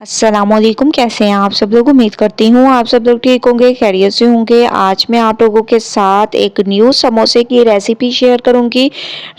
अस्सलामुअलैकुम, कैसे हैं आप सब लोग। उम्मीद करती हूँ आप सब लोग ठीक होंगे, खैरियत से होंगे। आज मैं आप लोगों के साथ एक न्यू समोसे की रेसिपी शेयर करूँगी।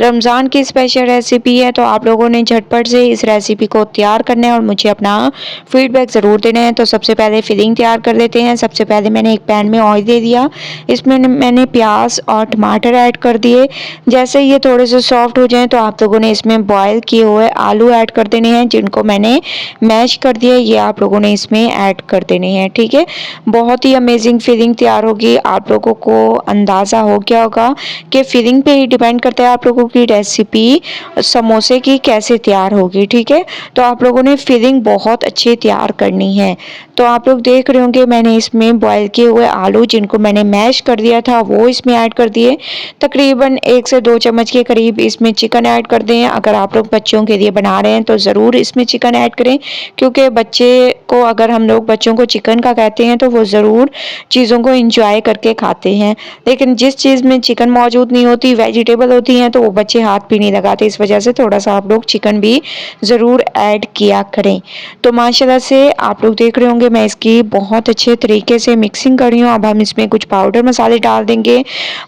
रमज़ान की स्पेशल रेसिपी है, तो आप लोगों ने झटपट से इस रेसिपी को तैयार करना है और मुझे अपना फीडबैक ज़रूर देना है। तो सबसे पहले फिलिंग तैयार कर लेते हैं। सबसे पहले मैंने एक पैन में ऑयल दे दिया, इसमें मैंने प्याज और टमाटर ऐड कर दिए। जैसे ये थोड़े से सॉफ्ट हो जाएँ तो आप लोगों ने इसमें बॉयल किए हुए आलू ऐड कर देने हैं, जिनको मैंने मैश कर दिया। ये आप लोगों ने इसमें ऐड कर देने हैं, ठीक है। बहुत ही अमेजिंग फिलिंग तैयार होगी। आप लोगों को अंदाज़ा हो गया होगा कि फिलिंग पे ही डिपेंड करता है आप लोगों की रेसिपी समोसे की कैसे तैयार होगी, ठीक है। तो आप लोगों ने फिलिंग बहुत अच्छी तैयार करनी है। तो आप लोग देख रहे होंगे मैंने इसमें बॉयल किए हुए आलू, जिनको मैंने मैश कर दिया था, वो इसमें ऐड कर दिए। तकरीबन 1 से 2 चम्मच के करीब इसमें चिकन ऐड कर दें। अगर आप लोग बच्चों के लिए बना रहे हैं तो ज़रूर इसमें चिकन ऐड करें, क्योंकि बच्चे को, अगर हम लोग बच्चों को चिकन का कहते हैं तो वो ज़रूर चीज़ों को एंजॉय करके खाते हैं। लेकिन जिस चीज़ में चिकन मौजूद नहीं होती, वेजिटेबल होती हैं, तो वो बच्चे हाथ भी नहीं लगाते। इस वजह से थोड़ा सा आप लोग चिकन भी ज़रूर ऐड किया करें। तो माशाल्लाह से आप लोग देख रहे होंगे मैं इसकी बहुत अच्छे तरीके से मिक्सिंग कर रही हूँ। अब हम इसमें कुछ पाउडर मसाले डाल देंगे,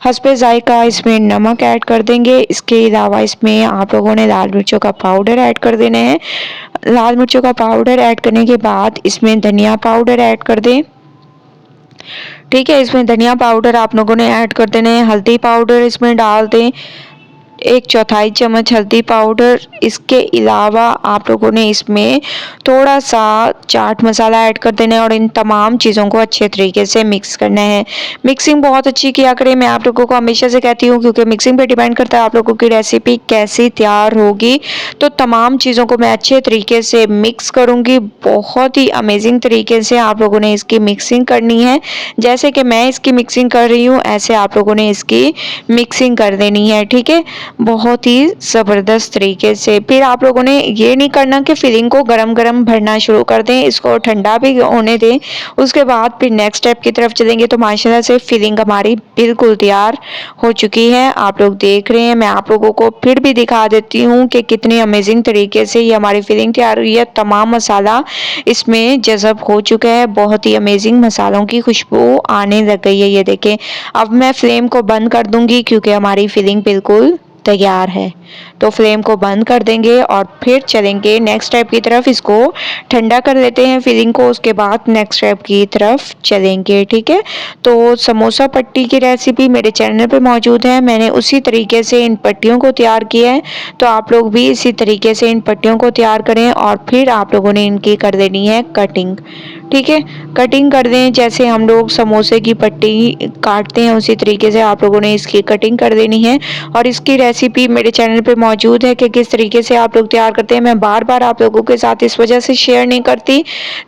हस्बे ज़ायका इसमें नमक ऐड कर देंगे। इसके अलावा इसमें आप लोगों ने लाल मिर्चों का पाउडर ऐड कर देना है। लाल मिर्चों का पाउडर ऐड करने के बाद इसमें धनिया पाउडर ऐड कर दें, ठीक है। इसमें धनिया पाउडर आप लोगों ने ऐड कर देना है। हल्दी पाउडर इसमें डाल दें, 1/4 चम्मच हल्दी पाउडर। इसके अलावा आप लोगों ने इसमें थोड़ा सा चाट मसाला ऐड कर देना है और इन तमाम चीज़ों को अच्छे तरीके से मिक्स करना है। मिक्सिंग बहुत अच्छी किया करें, मैं आप लोगों को हमेशा से कहती हूँ, क्योंकि मिक्सिंग पे डिपेंड करता है आप लोगों की रेसिपी कैसी तैयार होगी। तो तमाम चीज़ों को मैं अच्छे तरीके से मिक्स करूँगी। बहुत ही अमेजिंग तरीके से आप लोगों ने इसकी मिक्सिंग करनी है। जैसे कि मैं इसकी मिक्सिंग कर रही हूँ, ऐसे आप लोगों ने इसकी मिक्सिंग कर देनी है, ठीक है, बहुत ही ज़बरदस्त तरीके से। फिर आप लोगों ने ये नहीं करना कि फिलिंग को गरम-गरम भरना शुरू कर दें, इसको ठंडा भी होने दें। उसके बाद फिर नेक्स्ट स्टेप की तरफ चलेंगे। तो माशाल्लाह से फिलिंग हमारी बिल्कुल तैयार हो चुकी है। आप लोग देख रहे हैं, मैं आप लोगों को फिर भी दिखा देती हूँ कि कितनी अमेजिंग तरीके से ये हमारी फिलिंग तैयार हुई है। तमाम मसाला इसमें जज़ब हो चुका है, बहुत ही अमेजिंग मसालों की खुशबू आने लग गई है, ये देखें। अब मैं फ्लेम को बंद कर दूँगी, क्योंकि हमारी फिलिंग बिल्कुल तैयार है। तो फ्लेम को बंद कर देंगे और फिर चलेंगे नेक्स्ट स्टेप की तरफ। इसको ठंडा कर लेते हैं फिलिंग को, उसके बाद नेक्स्ट स्टेप की तरफ चलेंगे, ठीक है। तो समोसा पट्टी की रेसिपी मेरे चैनल पे मौजूद है। मैंने उसी तरीके से इन पट्टियों को तैयार किया है, तो आप लोग भी इसी तरीके से इन पट्टियों को तैयार करें और फिर आप लोगों ने इनकी कर देनी है कटिंग, ठीक है। कटिंग कर दें, जैसे हम लोग समोसे की पट्टी काटते हैं उसी तरीके से आप लोगों ने इसकी कटिंग कर देनी है। और इसकी रेसिपी मेरे चैनल पे मौजूद है कि किस तरीके से आप लोग तैयार करते हैं। मैं बार बार आप लोगों के साथ इस वजह से शेयर नहीं करती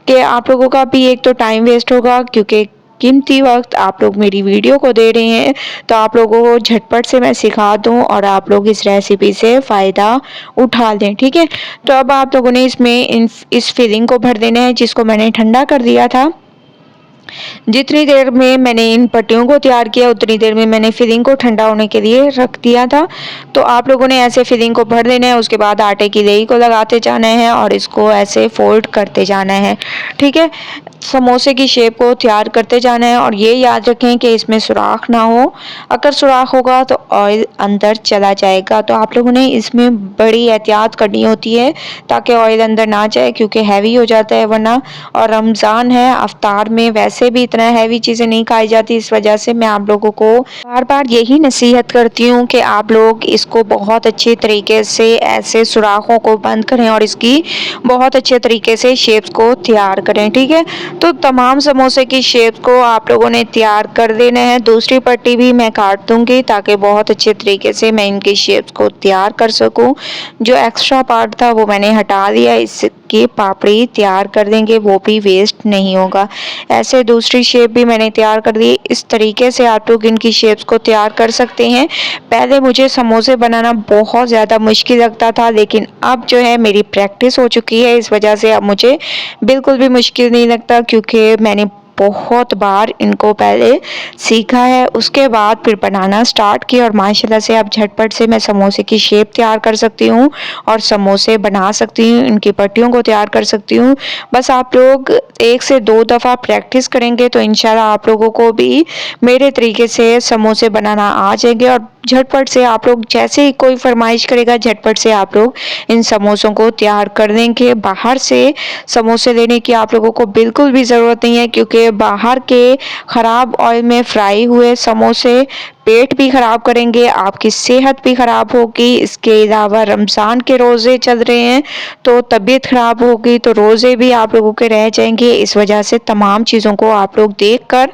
कि आप लोगों का भी एक तो टाइम वेस्ट होगा, क्योंकि कीमती वक्त आप लोग मेरी वीडियो को दे रहे हैं, तो आप लोगों को झटपट से मैं सिखा दूं और आप लोग इस रेसिपी से फ़ायदा उठा लें, ठीक है। तो अब आप लोगों ने इसमें इस फिलिंग को भर देना है, जिसको मैंने ठंडा कर दिया था। जितनी देर में मैंने इन पट्टियों को तैयार किया, उतनी देर में मैंने फिलिंग को ठंडा होने के लिए रख दिया था। तो आप लोगों ने ऐसे फिलिंग को भर देना है। उसके बाद आटे की लेई को लगाते जाना है और इसको ऐसे फोल्ड करते जाना है, ठीक है। समोसे की शेप को तैयार करते जाना है और ये याद रखें कि इसमें सुराख ना हो। अगर सुराख होगा तो ऑयल अंदर चला जाएगा। तो आप लोगों ने इसमें बड़ी एहतियात करनी होती है ताकि ऑयल अंदर ना जाए, क्योंकि हैवी हो जाता है वरना। और रमज़ान है, अफ्तार में वैसे भी इतना हैवी चीज़ें नहीं खाई जाती। इस वजह से मैं आप लोगों को बार बार यही नसीहत करती हूँ कि आप लोग इसको बहुत अच्छे तरीके से ऐसे सुराखों को बंद करें और इसकी बहुत अच्छे तरीके से शेप्स को तैयार करें, ठीक है। तो तमाम समोसे की शेप को आप लोगों ने तैयार कर देना है। दूसरी पट्टी भी मैं काट दूंगी ताकि बहुत अच्छे तरीके से मैं इनकी शेप्स को तैयार कर सकूं। जो एक्स्ट्रा पार्ट था वो मैंने हटा दिया। इसकी पापड़ी तैयार कर देंगे, वो भी वेस्ट नहीं होगा। ऐसे दूसरी शेप भी मैंने तैयार कर दी। इस तरीके से आप लोग इनकी शेप्स को तैयार कर सकते हैं। पहले मुझे समोसे बनाना बहुत ज़्यादा मुश्किल लगता था, लेकिन अब जो है मेरी प्रैक्टिस हो चुकी है, इस वजह से अब मुझे बिल्कुल भी मुश्किल नहीं लगता, क्योंकि मैंने बहुत बार इनको पहले सीखा है, उसके बाद फिर बनाना स्टार्ट किया और माशाल्लाह से अब झटपट से मैं समोसे की शेप तैयार कर सकती हूँ और समोसे बना सकती हूँ, इनकी पट्टियों को तैयार कर सकती हूँ। बस आप लोग 1 से 2 दफ़ा प्रैक्टिस करेंगे तो इंशाल्लाह आप लोगों को भी मेरे तरीके से समोसे बनाना आ जाएंगे और झटपट से आप लोग जैसे ही कोई फरमाइश करेगा झटपट से आप लोग इन समोसों को तैयार कर देंगे। बाहर से समोसे लेने की आप लोगों को बिल्कुल भी ज़रूरत नहीं है, क्योंकि बाहर के ख़राब ऑयल में फ्राई हुए समोसे पेट भी ख़राब करेंगे, आपकी सेहत भी ख़राब होगी। इसके अलावा रमज़ान के रोज़े चल रहे हैं तो तबीयत ख़राब होगी, तो रोज़े भी आप लोगों के रह जाएंगे। इस वजह से तमाम चीज़ों को आप लोग देखकर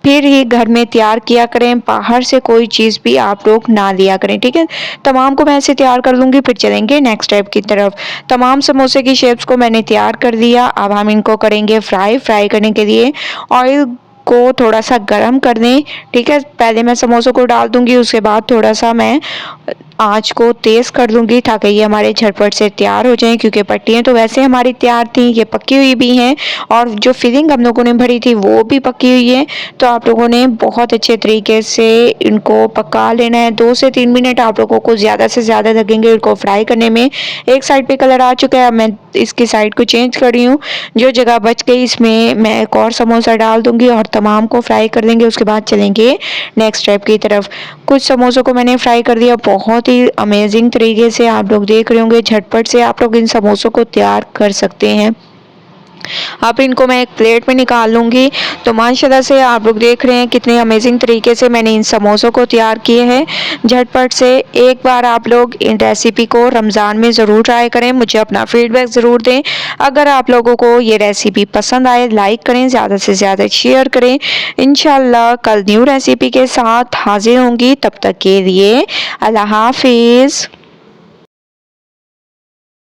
फिर ही घर में तैयार किया करें, बाहर से कोई चीज़ भी आप लोग ना लिया करें, ठीक है। तमाम को मैं ऐसे तैयार कर लूँगी, फिर चलेंगे नेक्स्ट स्टेप की तरफ। तमाम समोसे की शेप्स को मैंने तैयार कर दिया। अब हम इनको करेंगे फ्राई करने के लिए ऑयल को थोड़ा सा गर्म कर दें, ठीक है। पहले मैं समोसों को डाल दूंगी, उसके बाद थोड़ा सा मैं आँच को तेज़ कर दूंगी ताकि ये हमारे झटपट से तैयार हो जाएं, क्योंकि पट्टियाँ तो वैसे हमारी तैयार थी, ये पक्की हुई भी हैं और जो फिलिंग हम लोगों ने भरी थी वो भी पक्की हुई है। तो आप लोगों ने बहुत अच्छे तरीके से इनको पका लेना है। 2 से 3 मिनट आप लोगों को ज़्यादा से ज़्यादा लगेंगे इनको फ्राई करने में। एक साइड पे कलर आ चुका है, अब मैं इसकी साइड को चेंज कर रही हूँ। जो जगह बच गई इसमें मैं एक और समोसा डाल दूंगी और तमाम को फ्राई कर देंगे। उसके बाद चलेंगे नेक्स्ट स्टेप की तरफ। कुछ समोसों को मैंने फ्राई कर दिया बहुत ही अमेजिंग तरीके से, आप लोग देख रहे होंगे। झटपट से आप लोग इन समोसों को तैयार कर सकते हैं। अब इनको मैं एक प्लेट में निकाल लूँगी। तो माशाल्लाह से आप लोग देख रहे हैं कितने अमेजिंग तरीके से मैंने इन समोसों को तैयार किए हैं झटपट से। एक बार आप लोग इन रेसिपी को रमज़ान में ज़रूर ट्राई करें, मुझे अपना फीडबैक ज़रूर दें। अगर आप लोगों को ये रेसिपी पसंद आए लाइक करें, ज़्यादा से ज़्यादा शेयर करें। इंशाल्लाह कल न्यू रेसिपी के साथ हाजिर होंगी, तब तक के लिए अल्लाह हाफिज़।